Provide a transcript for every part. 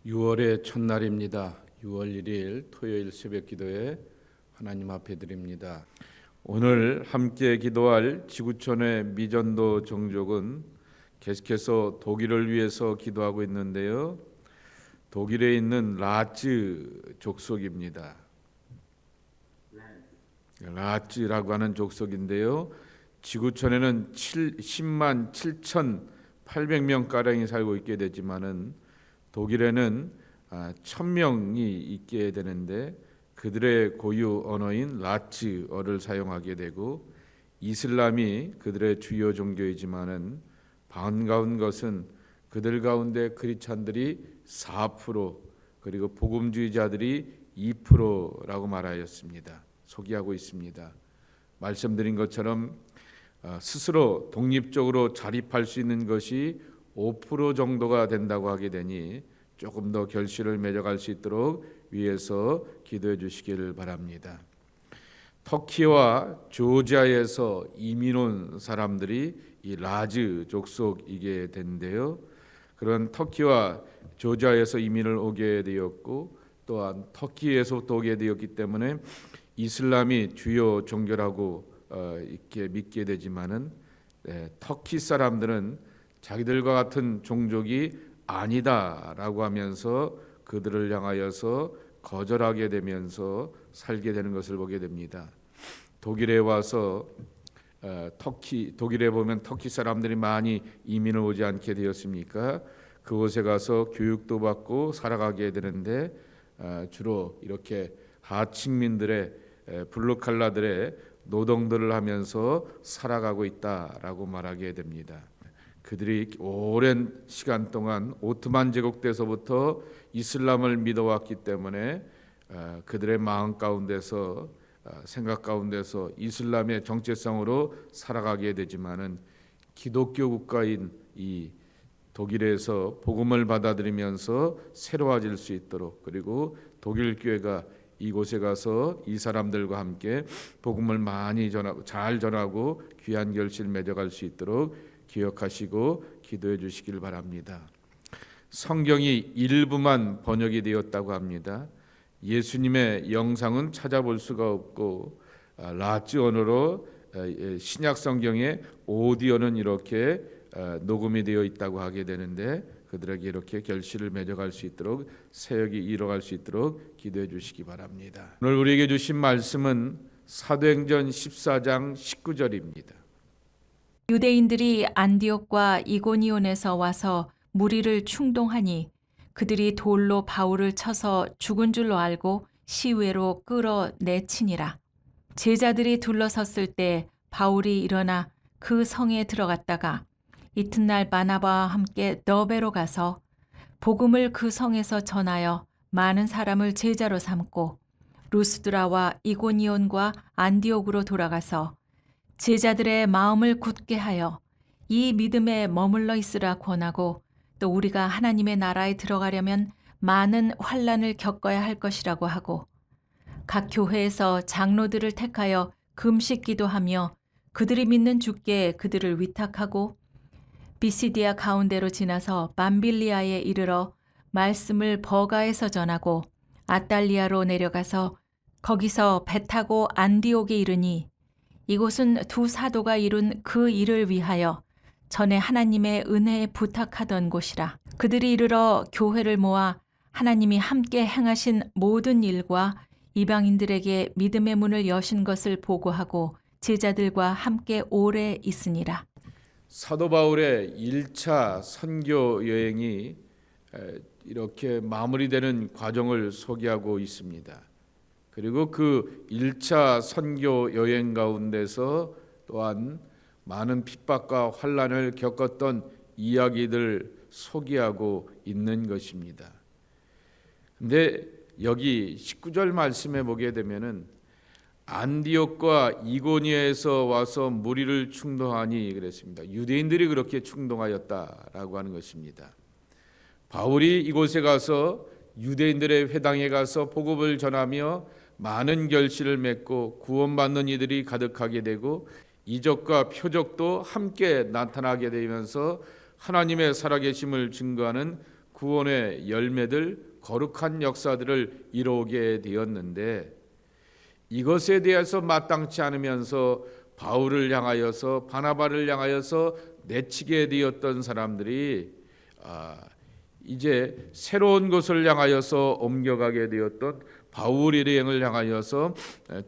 6월의 첫날입니다. 6월 1일 토요일 새벽 기도에 하나님 앞에 드립니다. 오늘 함께 기도할 지구촌의 미전도 종족은 계속해서 독일을 위해서 기도하고 있는데요. 독일에 있는 라츠 족속입니다. 라츠라고 하는 족속인데요. 지구촌에는 10만 7,800명 가량이 살고 있게 되지만은 독일에는 1,000명이 있게 되는데 그들의 고유 언어인 라츠어를 사용하게 되고 이슬람이 그들의 주요 종교이지만은 반가운 것은 그들 가운데 크리스찬들이 4% 그리고 복음주의자들이 2%라고 말하였습니다. 소개하고 있습니다. 말씀드린 것처럼 스스로 독립적으로 자립할 수 있는 것이 5% 정도가 된다고 하게 되니 조금 더 결실을 맺어갈 수 있도록 위해서 기도해 주시기를 바랍니다. 터키와 조지아에서 이민 온 사람들이 이 라즈 족속이게 된데요. 그런 터키와 조지아에서 이민을 오게 되었고 또한 터키에서부터 오게 되었기 때문에 이슬람이 주요 종교라고 이렇게 믿게 되지만은 터키 사람들은 자기들과 같은 종족이 아니다라고 하면서 그들을 향하여서 거절하게 되면서 살게 되는 것을 보게 됩니다. 독일에 와서 독일에 보면 터키 사람들이 많이 이민을 오지 않게 되었습니까? 그곳에 가서 교육도 받고 살아가게 되는데 주로 이렇게 하층민들의 블루칼라들의 노동들을 하면서 살아가고 있다라고 말하게 됩니다. 그들이 오랜 시간 동안 오트만 제국 때서부터 이슬람을 믿어왔기 때문에 그들의 마음 가운데서 생각 가운데서 이슬람의 정체성으로 살아가게 되지만은 기독교 국가인 이 독일에서 복음을 받아들이면서 새로워질 수 있도록 그리고 독일 교회가 이곳에 가서 이 사람들과 함께 복음을 많이 전하고 잘 전하고 귀한 결실 맺어갈 수 있도록 기억하시고 기도해 주시길 바랍니다. 성경이 일부만 번역이 되었다고 합니다. 예수님의 영상은 찾아볼 수가 없고 라츠 언어로 신약 성경의 오디오는 이렇게 녹음이 되어 있다고 하게 되는데 그들에게 이렇게 결실을 맺어갈 수 있도록 사역이 이뤄갈 수 있도록 기도해 주시기 바랍니다. 오늘 우리에게 주신 말씀은 사도행전 14장 19절입니다. 유대인들이 안디옥과 이고니온에서 와서 무리를 충동하니 그들이 돌로 바울을 쳐서 죽은 줄로 알고 시외로 끌어내치니라. 제자들이 둘러섰을 때 바울이 일어나 그 성에 들어갔다가 이튿날 바나바와 함께 너베로 가서 복음을 그 성에서 전하여 많은 사람을 제자로 삼고 루스드라와 이고니온과 안디옥으로 돌아가서 제자들의 마음을 굳게 하여 이 믿음에 머물러 있으라 권하고 또 우리가 하나님의 나라에 들어가려면 많은 환난을 겪어야 할 것이라고 하고 각 교회에서 장로들을 택하여 금식 기도하며 그들이 믿는 주께 그들을 위탁하고 비시디아 가운데로 지나서 밤빌리아에 이르러 말씀을 버가에서 전하고 아달리아로 내려가서 거기서 배 타고 안디옥에 이르니 이곳은 두 사도가 이룬 그 일을 위하여 전에 하나님의 은혜에 부탁하던 곳이라. 그들이 이르러 교회를 모아 하나님이 함께 행하신 모든 일과 이방인들에게 믿음의 문을 여신 것을 보고하고 제자들과 함께 오래 있으니라. 사도 바울의 1차 선교 여행이 이렇게 마무리되는 과정을 소개하고 있습니다. 그리고 그 1차 선교 여행 가운데서 또한 많은 핍박과 환난을 겪었던 이야기들 소개하고 있는 것입니다. 근데 여기 19절 말씀에 보게 되면은 안디옥과 이고니에서 와서 무리를 충동하니 그랬습니다. 유대인들이 그렇게 충동하였다라고 하는 것입니다. 바울이 이곳에 가서 유대인들의 회당에 가서 복음을 전하며 많은 결실을 맺고 구원받는 이들이 가득하게 되고 이적과 표적도 함께 나타나게 되면서 하나님의 살아계심을 증거하는 구원의 열매들, 거룩한 역사들을 이루게 되었는데 이것에 대해서 마땅치 않으면서 바울을 향하여서 바나바를 향하여서 내치게 되었던 사람들이 이제 새로운 곳을 향하여서 옮겨가게 되었던 바울 일행을 향하여서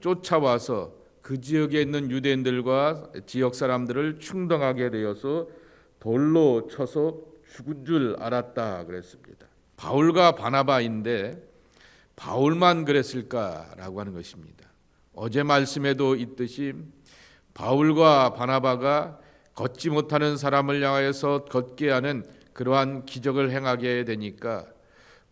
쫓아와서 그 지역에 있는 유대인들과 지역 사람들을 충동하게 되어서 돌로 쳐서 죽은 줄 알았다 그랬습니다. 바울과 바나바인데 바울만 그랬을까라고 하는 것입니다. 어제 말씀에도 있듯이 바울과 바나바가 걷지 못하는 사람을 향하여서 걷게 하는 그러한 기적을 행하게 되니까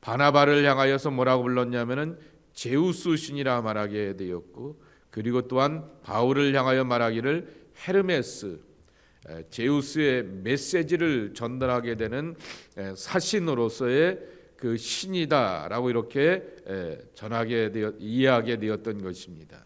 바나바를 향하여서 뭐라고 불렀냐면은 제우스 신이라 말하게 되었고, 그리고 또한 바울을 향하여 말하기를 헤르메스, 제우스의 메시지를 전달하게 되는 사신으로서의 그 신이다라고 이렇게 이해하게 되었던 것입니다.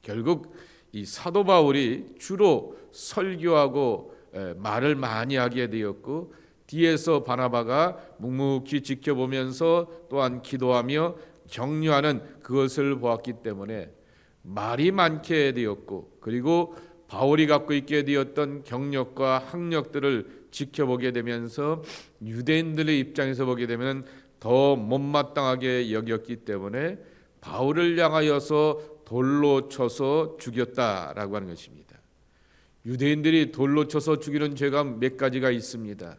결국 이 사도 바울이 주로 설교하고 말을 많이 하게 되었고, 뒤에서 바나바가 묵묵히 지켜보면서 또한 기도하며 격려하는 그것을 보았기 때문에 말이 많게 되었고, 그리고 바울이 갖고 있게 되었던 경력과 학력들을 지켜보게 되면서 유대인들의 입장에서 보게 되면 더 못마땅하게 여겼기 때문에 바울을 향하여서 돌로 쳐서 죽였다라고 하는 것입니다. 유대인들이 돌로 쳐서 죽이는 죄가 몇 가지가 있습니다.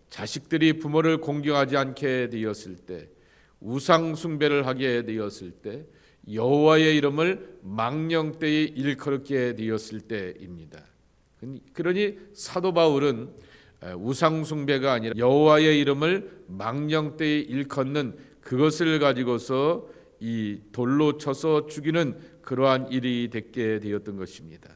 자식들이 부모를 공경하지 않게 되었을 때, 우상 숭배를 하게 되었을 때, 여호와의 이름을 망령되이 일컬게 되었을 때입니다. 그러니 사도 바울은 우상 숭배가 아니라 여호와의 이름을 망령되이 일컫는 그것을 가지고서 이 돌로 쳐서 죽이는 그러한 일이 됐게 되었던 것입니다.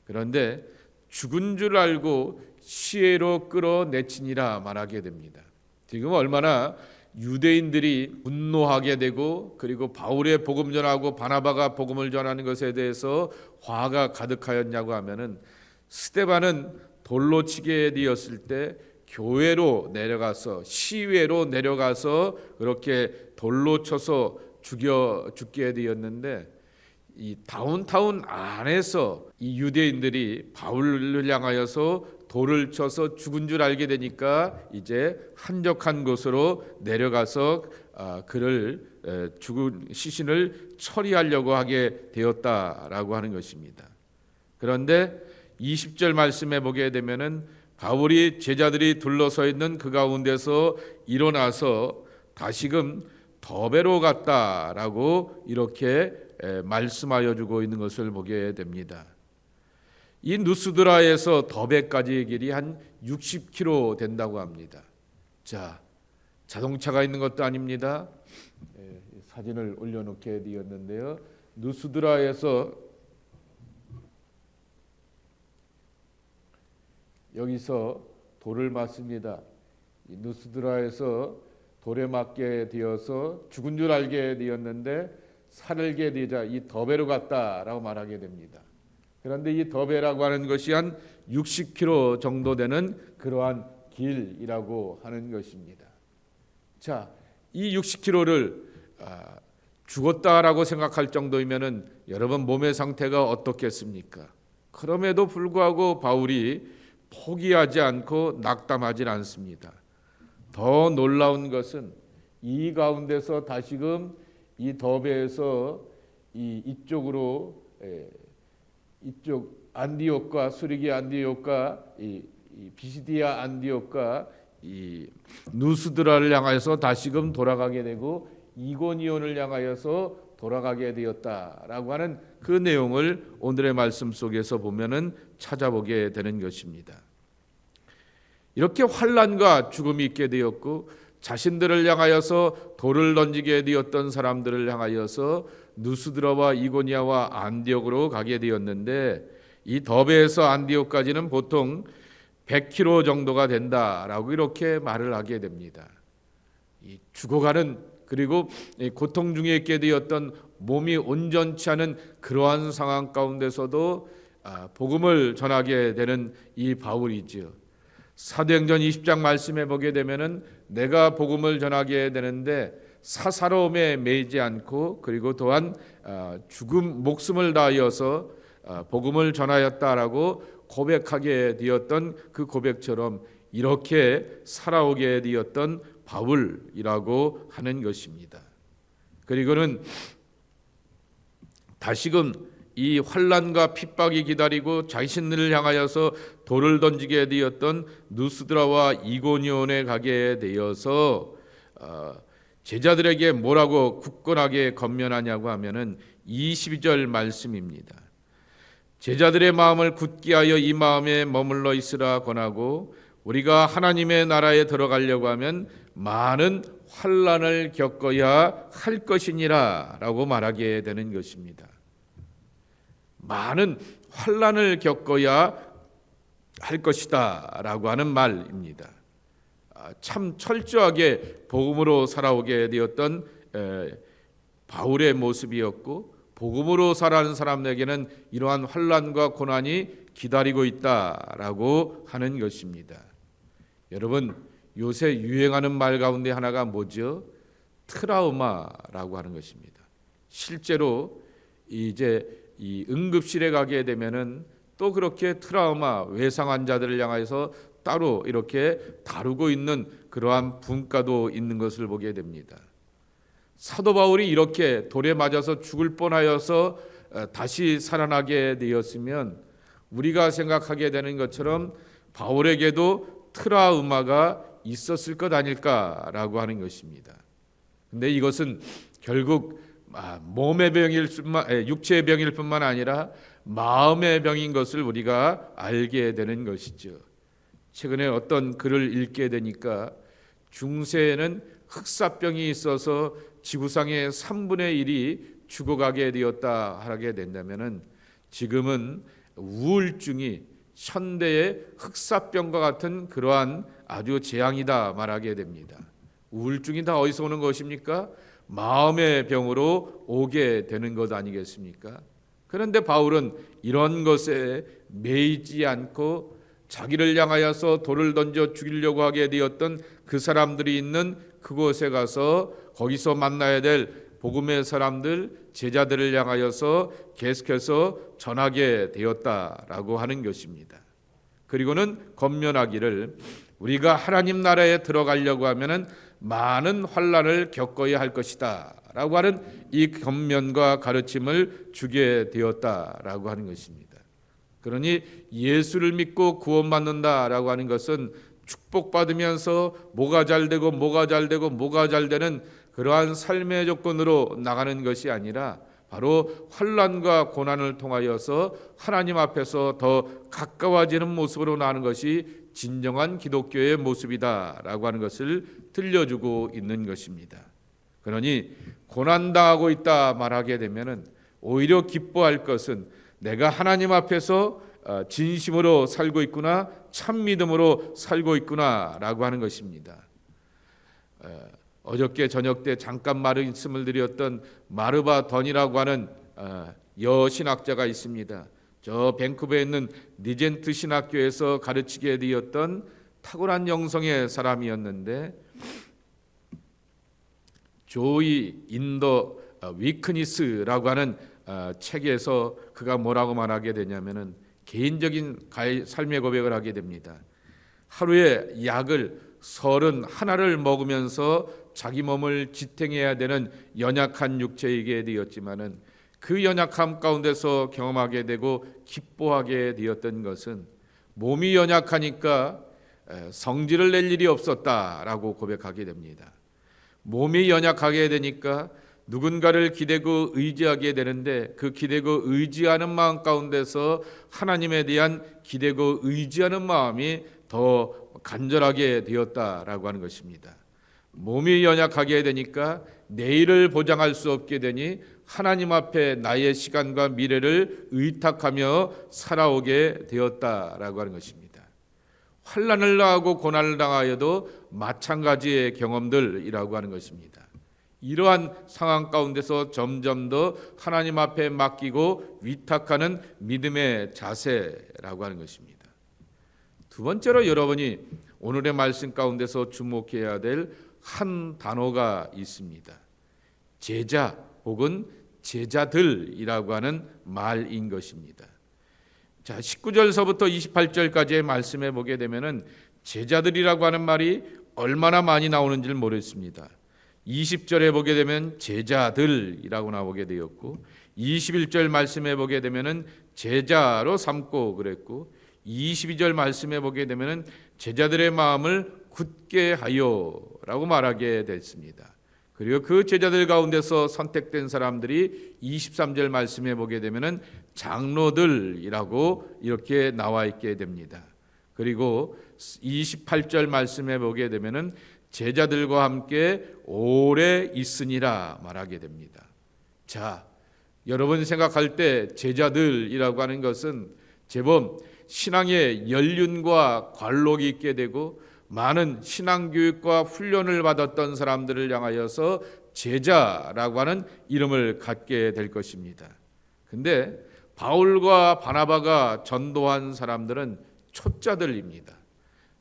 그런데 죽은 줄 알고 시외로 끌어내치니라 말하게 됩니다. 지금 얼마나 유대인들이 분노하게 되고, 그리고 바울의 복음 전하고 바나바가 복음을 전하는 것에 대해서 화가 가득하였냐고 하면은, 스데반은 돌로 치게 되었을 때 교회로 내려가서 시외로 내려가서 그렇게 돌로 쳐서 죽게 되었는데, 이 다운타운 안에서 이 유대인들이 바울을 향하여서 돌을 쳐서 죽은 줄 알게 되니까 이제 한적한 곳으로 내려가서 그를 죽은 시신을 처리하려고 하게 되었다라고 하는 것입니다. 그런데 20절 말씀에 보게 되면은 바울이 제자들이 둘러서 있는 그 가운데서 일어나서 다시금 더베로 갔다라고 이렇게 말씀하여 주고 있는 것을 보게 됩니다. 이 누스드라에서 더베까지의 길이 한 60km 된다고 합니다. 자, 자동차가 있는 것도 아닙니다. 사진을 올려놓게 되었는데요. 누스드라에서 여기서 돌을 맞습니다. 이 누스드라에서 돌에 맞게 되어서 죽은 줄 알게 되었는데 살게 되자 이 더베로 갔다라고 말하게 됩니다. 그런데 이 더베라고 하는 것이 한 60km 정도 되는 그러한 길이라고 하는 것입니다. 자, 이 60km를 죽었다라고 생각할 정도이면은 여러분 몸의 상태가 어떻겠습니까? 그럼에도 불구하고 바울이 포기하지 않고 낙담하지 않습니다. 더 놀라운 것은 이 가운데서 다시금 이 더베에서 이쪽으로 이쪽 안디옥과 수리기 안디옥과 이 비시디아 안디옥과 이 누스드라를 향하여서 다시금 돌아가게 되고 이고니온을 향하여서 돌아가게 되었다라고 하는 그 내용을 오늘의 말씀 속에서 보면은 찾아보게 되는 것입니다. 이렇게 환난과 죽음이 있게 되었고 자신들을 향하여서 돌을 던지게 되었던 사람들을 향하여서 누스드라와 이고니아와 안디옥으로 가게 되었는데, 이 더베에서 안디옥까지는 보통 100km 정도가 된다라고 이렇게 말을 하게 됩니다. 이 죽어가는, 그리고 고통 중에 있게 되었던 몸이 온전치 않은 그러한 상황 가운데서도 복음을 전하게 되는 이 바울이지요. 사도행전 20장 말씀에 보게 되면은 내가 복음을 전하게 되는데 사사로움에 매이지 않고 그리고 또한 죽음 목숨을 다하여서 복음을 전하였다라고 고백하게 되었던 그 고백처럼 이렇게 살아오게 되었던 바울이라고 하는 것입니다. 그리고는 다시금 이 환난과 핍박이 기다리고 자신을 향하여서 돌을 던지게 되었던 누스드라와 이고니온에 가게 되어서 제자들에게 뭐라고 굳건하게 건면하냐고 하면은 22절 말씀입니다. 제자들의 마음을 굳게 하여 이 마음에 머물러 있으라 권하고 우리가 하나님의 나라에 들어가려고 하면 많은 환난을 겪어야 할 것이니라 라고 말하게 되는 것입니다. 많은 환난을 겪어야 할 것이다 라고 하는 말입니다. 참 철저하게 복음으로 살아오게 되었던 바울의 모습이었고 복음으로 살아가는 사람에게는 이러한 환난과 고난이 기다리고 있다라고 하는 것입니다. 여러분, 요새 유행하는 말 가운데 하나가 뭐죠? 트라우마라고 하는 것입니다. 실제로 이제 이 응급실에 가게 되면은 또 그렇게 트라우마 외상 환자들을 향해서 따로 이렇게 다루고 있는 그러한 분과도 있는 것을 보게 됩니다. 사도 바울이 이렇게 돌에 맞아서 죽을 뻔하여서 다시 살아나게 되었으면 우리가 생각하게 되는 것처럼 바울에게도 트라우마가 있었을 것 아닐까라고 하는 것입니다. 근데 이것은 결국 몸의 병일 뿐만 육체의 병일 뿐만 아니라 마음의 병인 것을 우리가 알게 되는 것이죠. 최근에 어떤 글을 읽게 되니까 중세에는 흑사병이 있어서 지구상의 3분의 1이 죽어가게 되었다 하게 된다면은 지금은 우울증이 현대의 흑사병과 같은 그러한 아주 재앙이다 말하게 됩니다. 우울증이 다 어디서 오는 것입니까? 마음의 병으로 오게 되는 것 아니겠습니까? 그런데 바울은 이런 것에 매이지 않고 자기를 향하여서 돌을 던져 죽이려고 하게 되었던 그 사람들이 있는 그곳에 가서 거기서 만나야 될 복음의 사람들, 제자들을 향하여서 계속해서 전하게 되었다라고 하는 것입니다. 그리고는 권면하기를 우리가 하나님 나라에 들어가려고 하면은 많은 환난을 겪어야 할 것이다 라고 하는 이 권면과 가르침을 주게 되었다라고 하는 것입니다. 그러니 예수를 믿고 구원받는다라고 하는 것은 축복받으면서 뭐가 잘 되고 뭐가 잘 되고 뭐가 잘 되는 그러한 삶의 조건으로 나가는 것이 아니라 바로 환난과 고난을 통하여서 하나님 앞에서 더 가까워지는 모습으로 나가는 것이 진정한 기독교의 모습이다라고 하는 것을 들려주고 있는 것입니다. 그러니 고난당하고 있다 말하게 되면은 오히려 기뻐할 것은 내가 하나님 앞에서 진심으로 살고 있구나, 참 믿음으로 살고 있구나라고 하는 것입니다. 어저께 저녁 때 잠깐 말씀을 드렸던 마르바 던이라고 하는 여신학자가 있습니다. 저 밴쿠버에 있는 니젠트 신학교에서 가르치게 되었던 탁월한 영성의 사람이었는데 조이 인더 위크니스라고 하는 책에서 그가 뭐라고 말하게 되냐면은 개인적인 삶의 고백을 하게 됩니다. 하루에 약을 31알을 먹으면서 자기 몸을 지탱해야 되는 연약한 육체이게 되었지만은 그 연약함 가운데서 경험하게 되고 기뻐하게 되었던 것은 몸이 연약하니까 성질을 낼 일이 없었다라고 고백하게 됩니다. 몸이 연약하게 되니까 누군가를 기대고 의지하게 되는데 그 기대고 의지하는 마음 가운데서 하나님에 대한 기대고 의지하는 마음이 더 간절하게 되었다라고 하는 것입니다. 몸이 연약하게 되니까 내일을 보장할 수 없게 되니 하나님 앞에 나의 시간과 미래를 의탁하며 살아오게 되었다라고 하는 것입니다. 환난을 당하고 고난을 당하여도 마찬가지의 경험들이라고 하는 것입니다. 이러한 상황 가운데서 점점 더 하나님 앞에 맡기고 위탁하는 믿음의 자세라고 하는 것입니다. 두 번째로 여러분이 오늘의 말씀 가운데서 주목해야 될 한 단어가 있습니다. 제자 혹은 제자들이라고 하는 말인 것입니다. 자, 19절서부터 28절까지의 말씀에 보게 되면은 제자들이라고 하는 말이 얼마나 많이 나오는지를 모르겠습니다. 20절에 보게 되면 제자들이라고 나오게 되었고 21절 말씀에 보게 되면은 제자로 삼고 그랬고 22절 말씀에 보게 되면은 제자들의 마음을 굳게 하여라고 말하게 됐습니다. 그리고 그 제자들 가운데서 선택된 사람들이 23절 말씀에 보게 되면은 장로들이라고 이렇게 나와 있게 됩니다. 그리고 28절 말씀에 보게 되면은 제자들과 함께 오래 있으니라 말하게 됩니다. 자, 여러분 생각할 때 제자들이라고 하는 것은 제법 신앙의 연륜과 관록이 있게 되고 많은 신앙교육과 훈련을 받았던 사람들을 향하여서 제자라고 하는 이름을 갖게 될 것입니다. 근데 바울과 바나바가 전도한 사람들은 초짜들입니다.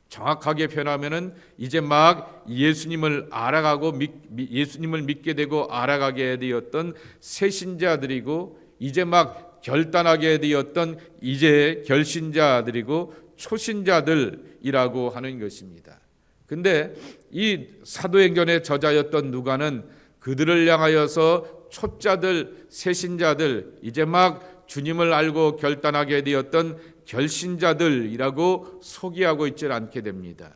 정확하게 표현하면은 이제 막 예수님을 알아가고 예수님을 믿게 되고 알아가게 되었던 새신자들이고 이제 막 결단하게 되었던 이제 결신자들이고 초신자들이라고 하는 것입니다. 근데 이 사도행전의 저자였던 누가는 그들을 향하여서 초짜들, 새신자들, 이제 막 주님을 알고 결단하게 되었던 결신자들이라고 소개하고 있지 않게 됩니다.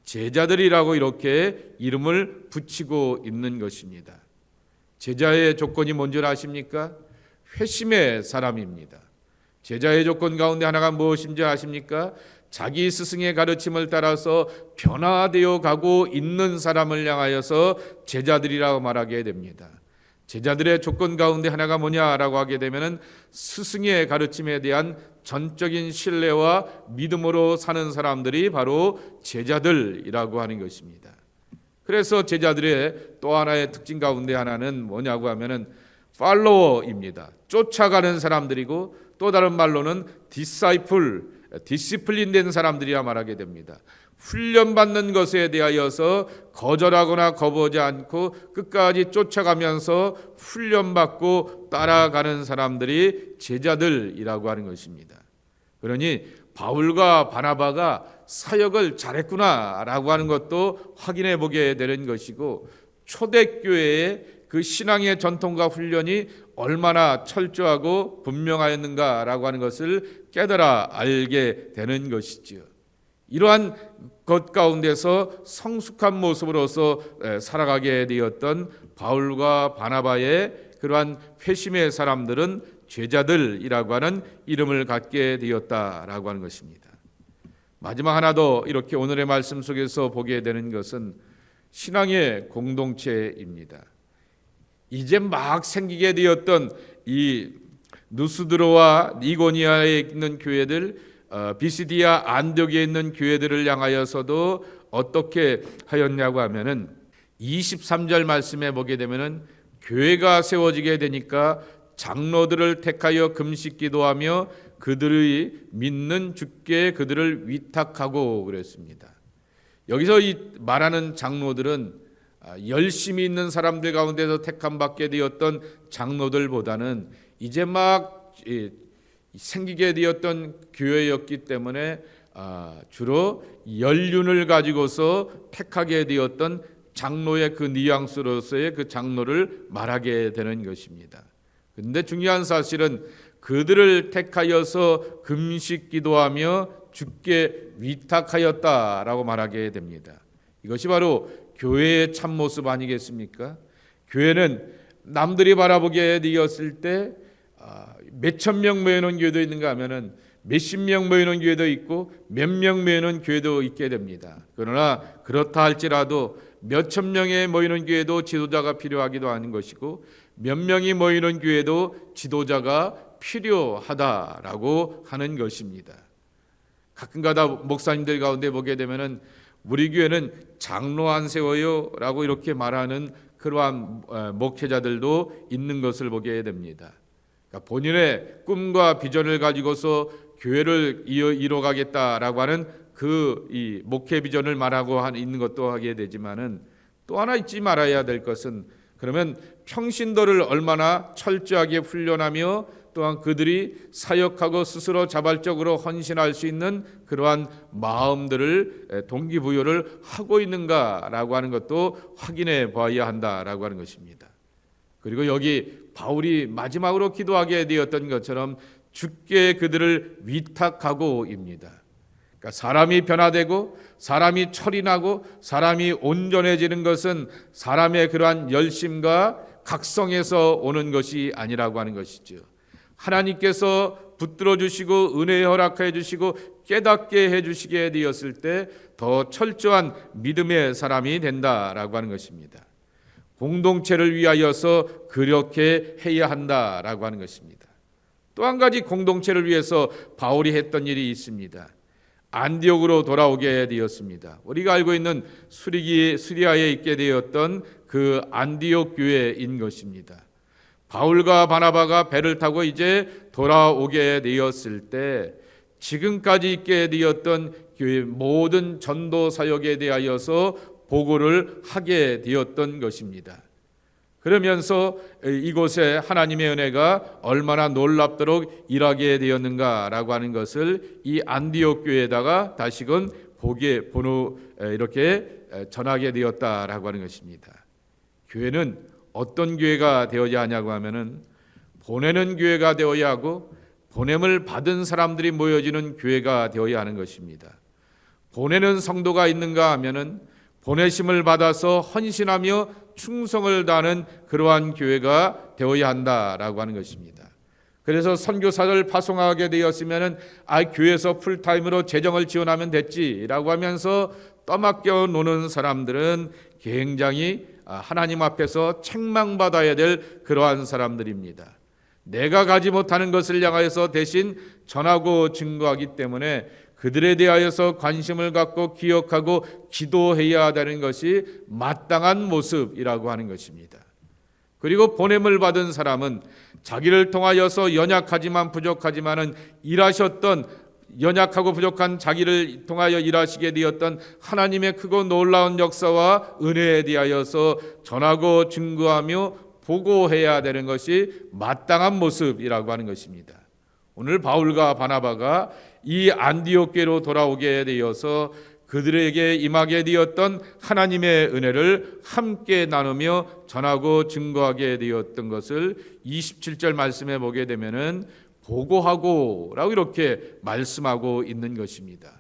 제자들이라고 이렇게 이름을 붙이고 있는 것입니다. 제자의 조건이 뭔지 아십니까? 회심의 사람입니다. 제자의 조건 가운데 하나가 무엇인지 아십니까? 자기 스승의 가르침을 따라서 변화되어 가고 있는 사람을 향하여서 제자들이라고 말하게 됩니다. 제자들의 조건 가운데 하나가 뭐냐라고 하게 되면은 스승의 가르침에 대한 전적인 신뢰와 믿음으로 사는 사람들이 바로 제자들이라고 하는 것입니다. 그래서 제자들의 또 하나의 특징 가운데 하나는 뭐냐고 하면은 팔로워입니다. 쫓아가는 사람들이고 또 다른 말로는 디시플린된 사람들이라 말하게 됩니다. 훈련받는 것에 대하여서 거절하거나 거부하지 않고 끝까지 쫓아가면서 훈련받고 따라가는 사람들이 제자들이라고 하는 것입니다. 그러니 바울과 바나바가 사역을 잘했구나라고 하는 것도 확인해 보게 되는 것이고 초대교회의 그 신앙의 전통과 훈련이 얼마나 철저하고 분명하였는가라고 하는 것을 깨달아 알게 되는 것이지요. 이러한 것 가운데서 성숙한 모습으로서 살아가게 되었던 바울과 바나바의 그러한 회심의 사람들은 제자들이라고 하는 이름을 갖게 되었다라고 하는 것입니다. 마지막 하나 더 이렇게 오늘의 말씀 속에서 보게 되는 것은 신앙의 공동체입니다. 이제 막 생기게 되었던 이 누스드로와 이고니아에 있는 교회들, 비시디아 안디옥에 있는 교회들을 향하여서도 어떻게 하였냐고 하면은 23절 말씀에 보게 되면은 교회가 세워지게 되니까 장로들을 택하여 금식 기도하며 그들의 믿는 주께 그들을 위탁하고 그랬습니다. 여기서 이 말하는 장로들은 열심히 있는 사람들 가운데서 택함 받게 되었던 장로들보다는 이제 막 생기게 되었던 교회였기 때문에 주로 연륜을 가지고서 택하게 되었던 장로의 그 뉘앙스로서의 그 장로를 말하게 되는 것입니다. 그런데 중요한 사실은 그들을 택하여서 금식 기도하며 주께 위탁하였다라고 말하게 됩니다. 이것이 바로 교회의 참모습 아니겠습니까? 교회는 남들이 바라보게 되었을 때 몇천 명 모이는 교회도 있는가 하면은 몇십 명 모이는 교회도 있고 몇 명 모이는 교회도 있게 됩니다. 그러나 그렇다 할지라도 몇천 명에 모이는 교회도 지도자가 필요하기도 하는 것이고 몇 명이 모이는 교회도 지도자가 필요하다라고 하는 것입니다. 가끔가다 목사님들 가운데 보게 되면은 우리 교회는 장로 안 세워요 라고 이렇게 말하는 그러한 목회자들도 있는 것을 보게 됩니다. 그러니까 본인의 꿈과 비전을 가지고서 교회를 이뤄가겠다라고 하는 그 이 목회 비전을 말하고 있는 것도 하게 되지만은 또 하나 잊지 말아야 될 것은 그러면 평신도를 얼마나 철저하게 훈련하며 또한 그들이 사역하고 스스로 자발적으로 헌신할 수 있는 그러한 마음들을 동기부여를 하고 있는가라고 하는 것도 확인해 봐야 한다라고 하는 것입니다. 그리고 여기 바울이 마지막으로 기도하게 되었던 것처럼 주께 그들을 위탁하고입니다. 그러니까 사람이 변화되고 사람이 철이 나고 사람이 온전해지는 것은 사람의 그러한 열심과 각성에서 오는 것이 아니라고 하는 것이죠. 하나님께서 붙들어 주시고 은혜 허락해 주시고 깨닫게 해 주시게 되었을 때 더 철저한 믿음의 사람이 된다라고 하는 것입니다. 공동체를 위하여서 그렇게 해야 한다라고 하는 것입니다. 또 한 가지 공동체를 위해서 바울이 했던 일이 있습니다. 안디옥으로 돌아오게 되었습니다. 우리가 알고 있는 수리아에 있게 되었던 그 안디옥 교회인 것입니다. 바울과 바나바가 배를 타고 이제 돌아오게 되었을 때 지금까지 있게 되었던 교회 모든 전도 사역에 대하여서 보고를 하게 되었던 것입니다. 그러면서 이곳에 하나님의 은혜가 얼마나 놀랍도록 일하게 되었는가라고 하는 것을 이 안디옥 교회에다가 다시금 이렇게 전하게 되었다라고 하는 것입니다. 교회는 어떤 교회가 되어야 하냐고 하면은 보내는 교회가 되어야 하고 보냄을 받은 사람들이 모여지는 교회가 되어야 하는 것입니다. 보내는 성도가 있는가 하면은 보내심을 받아서 헌신하며 충성을 다하는 그러한 교회가 되어야 한다라고 하는 것입니다. 그래서 선교사를 파송하게 되었으면은 교회에서 풀타임으로 재정을 지원하면 됐지라고 하면서 떠맡겨 노는 사람들은 굉장히 하나님 앞에서 책망받아야 될 그러한 사람들입니다. 내가 가지 못하는 것을 향하여서 대신 전하고 증거하기 때문에 그들에 대하여서 관심을 갖고 기억하고 기도해야 하다는 것이 마땅한 모습이라고 하는 것입니다. 그리고 보냄을 받은 사람은 자기를 통하여서 연약하지만 부족하지만은 일하셨던 연약하고 부족한 자기를 통하여 일하시게 되었던 하나님의 크고 놀라운 역사와 은혜에 대하여서 전하고 증거하며 보고해야 되는 것이 마땅한 모습이라고 하는 것입니다. 오늘 바울과 바나바가 이 안디옥 교회로 돌아오게 되어서 그들에게 임하게 되었던 하나님의 은혜를 함께 나누며 전하고 증거하게 되었던 것을 27절 말씀에 보게 되면은 보고하고라고 이렇게 말씀하고 있는 것입니다.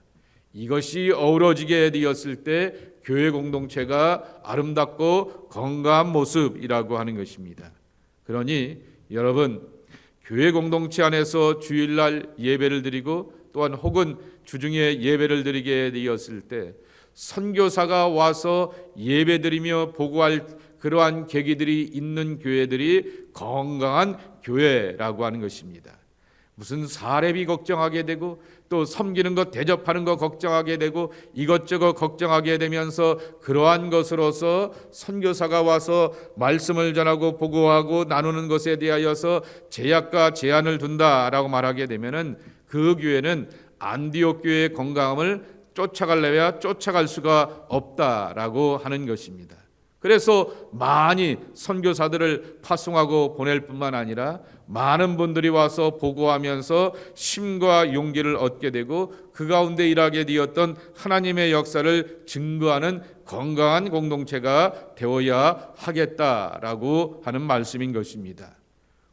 이것이 어우러지게 되었을 때 교회 공동체가 아름답고 건강한 모습이라고 하는 것입니다. 그러니 여러분 교회 공동체 안에서 주일날 예배를 드리고 또한 혹은 주중에 예배를 드리게 되었을 때 선교사가 와서 예배드리며 보고할 그러한 계기들이 있는 교회들이 건강한 교회라고 하는 것입니다. 무슨 사례비 걱정하게 되고 또 섬기는 것 대접하는 것 걱정하게 되고 이것저것 걱정하게 되면서 그러한 것으로서 선교사가 와서 말씀을 전하고 보고하고 나누는 것에 대하여서 제약과 제한을 둔다라고 말하게 되면은 그 교회는 안디옥 교회의 건강함을 쫓아갈래야 쫓아갈 수가 없다라고 하는 것입니다. 그래서 많이 선교사들을 파송하고 보낼 뿐만 아니라 많은 분들이 와서 보고하면서 힘과 용기를 얻게 되고 그 가운데 일하게 되었던 하나님의 역사를 증거하는 건강한 공동체가 되어야 하겠다라고 하는 말씀인 것입니다.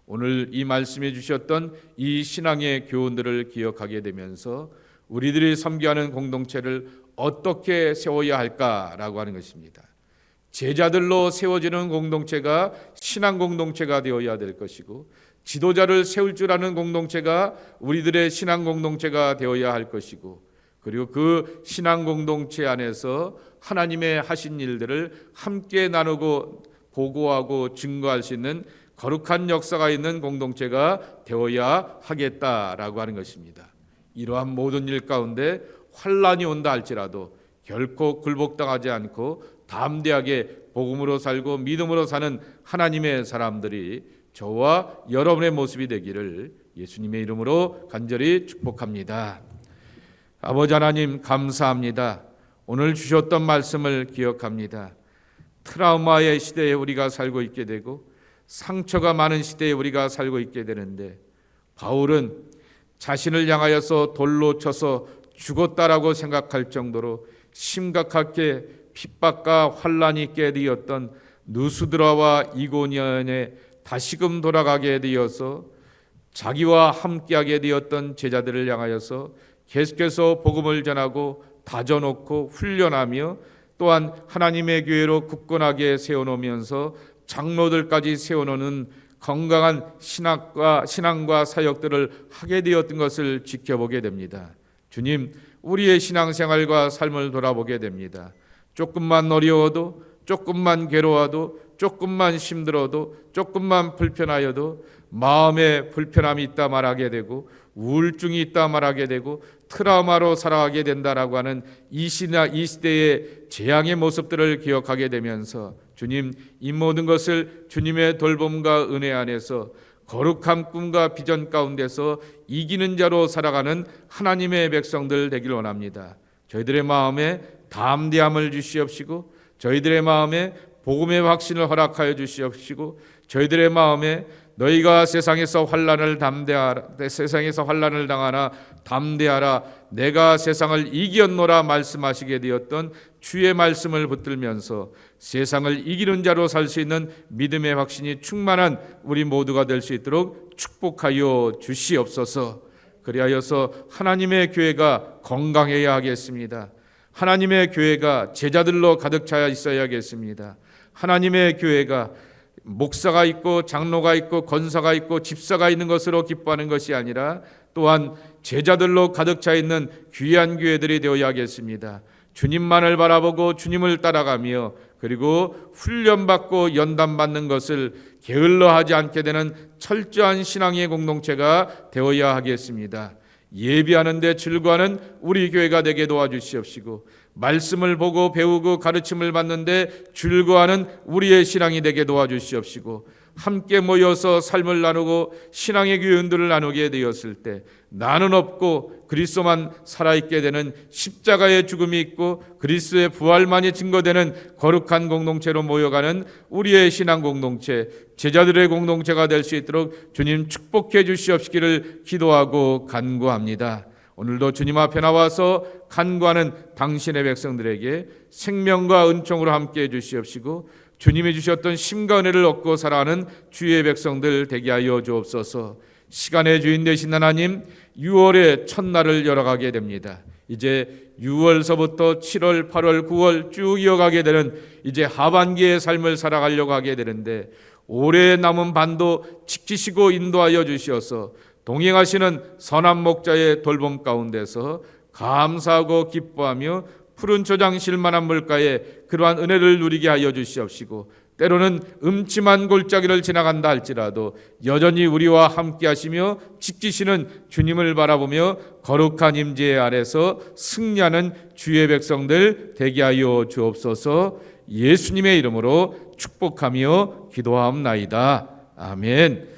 오늘 이 말씀해 주셨던 이 신앙의 교훈들을 기억하게 되면서 우리들이 섬기하는 공동체를 어떻게 세워야 할까라고 하는 것입니다. 제자들로 세워지는 공동체가 신앙 공동체가 되어야 될 것이고 지도자를 세울 줄 아는 공동체가 우리들의 신앙 공동체가 되어야 할 것이고 그리고 그 신앙 공동체 안에서 하나님의 하신 일들을 함께 나누고 보고하고 증거할 수 있는 거룩한 역사가 있는 공동체가 되어야 하겠다라고 하는 것입니다. 이러한 모든 일 가운데 환란이 온다 할지라도 결코 굴복당하지 않고 담대하게 복음으로 살고 믿음으로 사는 하나님의 사람들이 저와 여러분의 모습이 되기를 예수님의 이름으로 간절히 축복합니다. 아버지 하나님 감사합니다. 오늘 주셨던 말씀을 기억합니다. 트라우마의 시대에 우리가 살고 있게 되고 상처가 많은 시대에 우리가 살고 있게 되는데, 바울은 자신을 향하여서 돌로 쳐서 죽었다라고 생각할 정도로 심각하게 핍박과 환난이 있게 되었던 누스드라와 이고니온에 다시금 돌아가게 되어서 자기와 함께하게 되었던 제자들을 향하여서 계속해서 복음을 전하고 다져놓고 훈련하며, 또한 하나님의 교회로 굳건하게 세워놓으면서 장로들까지 세워놓는 건강한 신앙과 사역들을 하게 되었던 것을 지켜보게 됩니다. 주님, 우리의 신앙생활과 삶을 돌아보게 됩니다. 조금만 어려워도, 조금만 괴로워도, 조금만 힘들어도, 조금만 불편하여도 마음에 불편함이 있다 말하게 되고, 우울증이 있다 말하게 되고, 트라우마로 살아가게 된다라고 하는 이 시대의 재앙의 모습들을 기억하게 되면서, 주님, 이 모든 것을 주님의 돌봄과 은혜 안에서 거룩한 꿈과 비전 가운데서 이기는 자로 살아가는 하나님의 백성들 되길 원합니다. 저희들의 마음에 담대함을 주시옵시고, 저희들의 마음에 복음의 확신을 허락하여 주시옵시고, 저희들의 마음에 너희가 세상에서 환난을 당하나 담대하라, 내가 세상을 이겼노라 말씀하시게 되었던 주의 말씀을 붙들면서 세상을 이기는 자로 살 수 있는 믿음의 확신이 충만한 우리 모두가 될 수 있도록 축복하여 주시옵소서. 그리하여서 하나님의 교회가 건강해야 하겠습니다. 하나님의 교회가 제자들로 가득 차 있어야겠습니다. 하나님의 교회가 목사가 있고 장로가 있고 권사가 있고 집사가 있는 것으로 기뻐하는 것이 아니라 또한 제자들로 가득 차 있는 귀한 교회들이 되어야겠습니다. 주님만을 바라보고 주님을 따라가며, 그리고 훈련받고 연단받는 것을 게을러하지 않게 되는 철저한 신앙의 공동체가 되어야 하겠습니다. 예배하는 데 즐거워하는 우리 교회가 되게 도와주시옵시고, 말씀을 보고 배우고 가르침을 받는데 즐거워하는 우리의 신앙이 되게 도와주시옵시고, 함께 모여서 삶을 나누고 신앙의 교훈들을 나누게 되었을 때 나는 없고 그리스도만 살아있게 되는 십자가의 죽음이 있고 그리스도의 부활만이 증거되는 거룩한 공동체로 모여가는 우리의 신앙 공동체, 제자들의 공동체가 될 수 있도록 주님 축복해 주시옵시기를 기도하고 간구합니다. 오늘도 주님 앞에 나와서 간구하는 당신의 백성들에게 생명과 은총으로 함께해 주시옵시고, 주님이 주셨던 심과 은혜를 얻고 살아가는 주의 백성들 되게 하여 주옵소서. 시간의 주인 되신 하나님, 6월의 첫날을 열어가게 됩니다. 이제 6월서부터 7월, 8월, 9월 쭉 이어가게 되는 이제 하반기의 삶을 살아가려고 하게 되는데, 올해 남은 반도 지키시고 인도하여 주시어서 동행하시는 선한 목자의 돌봄 가운데서 감사하고 기뻐하며 푸른 초장 실만한 물가에 그러한 은혜를 누리게 하여 주시옵시고, 때로는 음침한 골짜기를 지나간다 할지라도 여전히 우리와 함께 하시며 지키시는 주님을 바라보며 거룩한 임재 아래서 승리하는 주의 백성들 되게 하여 주옵소서. 예수님의 이름으로 축복하며 기도하옵나이다. 아멘.